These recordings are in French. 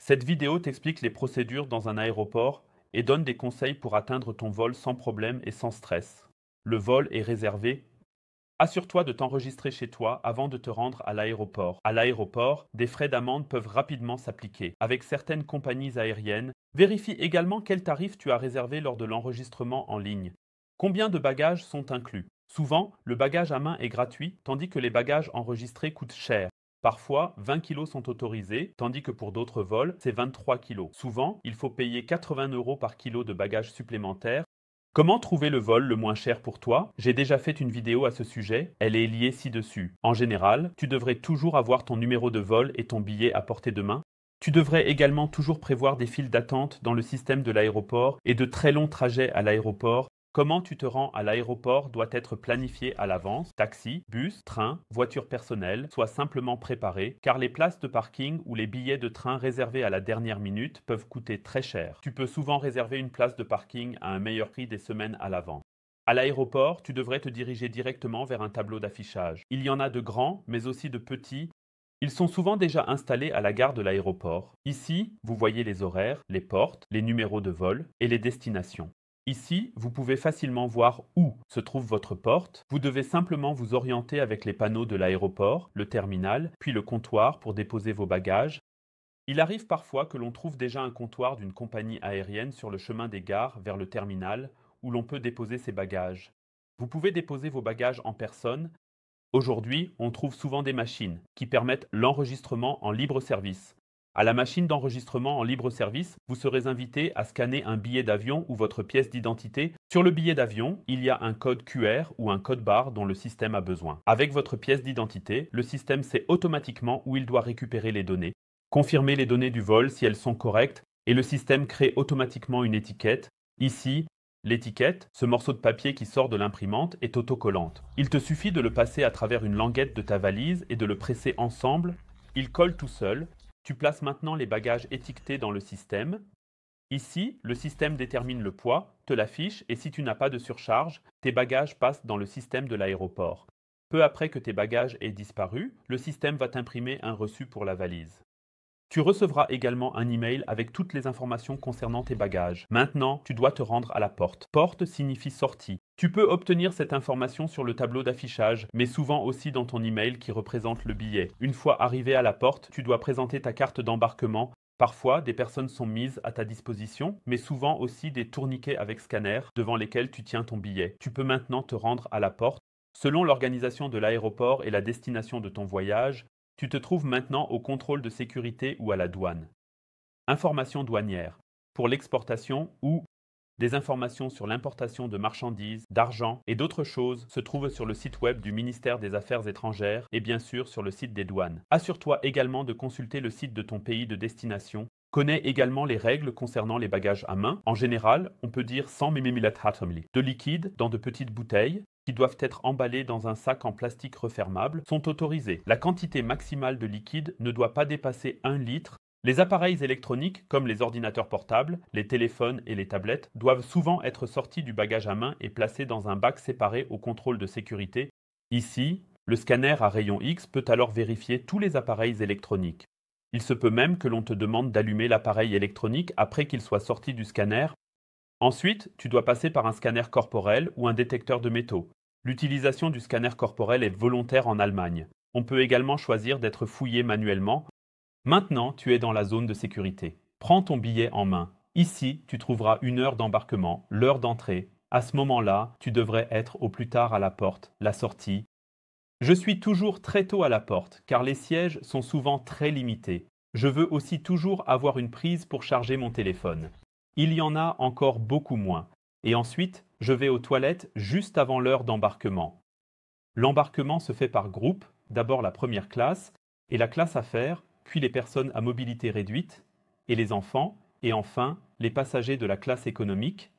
Cette vidéo t'explique les procédures dans un aéroport et donne des conseils pour atteindre ton vol sans problème et sans stress. Le vol est réservé. Assure-toi de t'enregistrer chez toi avant de te rendre à l'aéroport. À l'aéroport, des frais d'amende peuvent rapidement s'appliquer. Avec certaines compagnies aériennes, vérifie également quel tarif tu as réservé lors de l'enregistrement en ligne. Combien de bagages sont inclus? Souvent, le bagage à main est gratuit, tandis que les bagages enregistrés coûtent cher. Parfois, 20 kilos sont autorisés, tandis que pour d'autres vols, c'est 23 kilos. Souvent, il faut payer 80 € par kilo de bagages supplémentaires. Comment trouver le vol le moins cher pour toi? J'ai déjà fait une vidéo à ce sujet, elle est liée ci-dessus. En général, tu devrais toujours avoir ton numéro de vol et ton billet à portée de main. Tu devrais également toujours prévoir des files d'attente dans le système de l'aéroport et de très longs trajets à l'aéroport. Comment tu te rends à l'aéroport doit être planifié à l'avance. Taxi, bus, train, voiture personnelle, sois simplement préparé, car les places de parking ou les billets de train réservés à la dernière minute peuvent coûter très cher. Tu peux souvent réserver une place de parking à un meilleur prix des semaines à l'avance. À l'aéroport, tu devrais te diriger directement vers un tableau d'affichage. Il y en a de grands, mais aussi de petits. Ils sont souvent déjà installés à la gare de l'aéroport. Ici, vous voyez les horaires, les portes, les numéros de vol et les destinations. Ici, vous pouvez facilement voir où se trouve votre porte. Vous devez simplement vous orienter avec les panneaux de l'aéroport, le terminal, puis le comptoir pour déposer vos bagages. Il arrive parfois que l'on trouve déjà un comptoir d'une compagnie aérienne sur le chemin des gares vers le terminal où l'on peut déposer ses bagages. Vous pouvez déposer vos bagages en personne. Aujourd'hui, on trouve souvent des machines qui permettent l'enregistrement en libre service. À la machine d'enregistrement en libre service, vous serez invité à scanner un billet d'avion ou votre pièce d'identité. Sur le billet d'avion, il y a un code QR ou un code barre dont le système a besoin. Avec votre pièce d'identité, le système sait automatiquement où il doit récupérer les données, confirmer les données du vol si elles sont correctes, et le système crée automatiquement une étiquette. Ici, l'étiquette, ce morceau de papier qui sort de l'imprimante, est autocollante. Il te suffit de le passer à travers une languette de ta valise et de le presser ensemble. Il colle tout seul. Tu places maintenant les bagages étiquetés dans le système. Ici, le système détermine le poids, te l'affiche et si tu n'as pas de surcharge, tes bagages passent dans le système de l'aéroport. Peu après que tes bagages aient disparu, le système va t'imprimer un reçu pour la valise. Tu recevras également un email avec toutes les informations concernant tes bagages. Maintenant, tu dois te rendre à la porte. Porte signifie sortie. Tu peux obtenir cette information sur le tableau d'affichage, mais souvent aussi dans ton email qui représente le billet. Une fois arrivé à la porte, tu dois présenter ta carte d'embarquement. Parfois, des personnes sont mises à ta disposition, mais souvent aussi des tourniquets avec scanner devant lesquels tu tiens ton billet. Tu peux maintenant te rendre à la porte. Selon l'organisation de l'aéroport et la destination de ton voyage, tu te trouves maintenant au contrôle de sécurité ou à la douane. Informations douanières. Pour l'exportation ou des informations sur l'importation de marchandises, d'argent et d'autres choses se trouvent sur le site web du ministère des Affaires étrangères et bien sûr sur le site des douanes. Assure-toi également de consulter le site de ton pays de destination. Connais également les règles concernant les bagages à main. En général, on peut dire 100 ml de liquide dans de petites bouteilles qui doivent être emballés dans un sac en plastique refermable, sont autorisés. La quantité maximale de liquide ne doit pas dépasser 1 litre. Les appareils électroniques, comme les ordinateurs portables, les téléphones et les tablettes, doivent souvent être sortis du bagage à main et placés dans un bac séparé au contrôle de sécurité. Ici, le scanner à rayon X peut alors vérifier tous les appareils électroniques. Il se peut même que l'on te demande d'allumer l'appareil électronique après qu'il soit sorti du scanner. Ensuite, tu dois passer par un scanner corporel ou un détecteur de métaux. L'utilisation du scanner corporel est volontaire en Allemagne. On peut également choisir d'être fouillé manuellement. Maintenant, tu es dans la zone de sécurité. Prends ton billet en main. Ici, tu trouveras une heure d'embarquement, l'heure d'entrée. À ce moment-là, tu devrais être au plus tard à la porte, la sortie. Je suis toujours très tôt à la porte, car les sièges sont souvent très limités. Je veux aussi toujours avoir une prise pour charger mon téléphone. Il y en a encore beaucoup moins. Et ensuite, je vais aux toilettes juste avant l'heure d'embarquement. L'embarquement se fait par groupe, d'abord la première classe, et la classe affaires, puis les personnes à mobilité réduite, et les enfants, et enfin les passagers de la classe économique.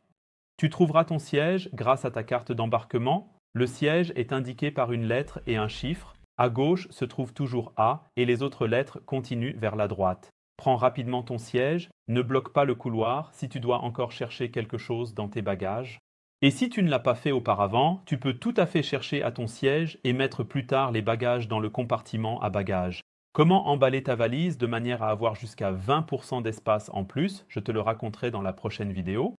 Tu trouveras ton siège grâce à ta carte d'embarquement. Le siège est indiqué par une lettre et un chiffre. À gauche se trouve toujours A et les autres lettres continuent vers la droite. Prends rapidement ton siège, ne bloque pas le couloir si tu dois encore chercher quelque chose dans tes bagages. Et si tu ne l'as pas fait auparavant, tu peux tout à fait chercher à ton siège et mettre plus tard les bagages dans le compartiment à bagages. Comment emballer ta valise de manière à avoir jusqu'à 20% d'espace en plus, je te le raconterai dans la prochaine vidéo.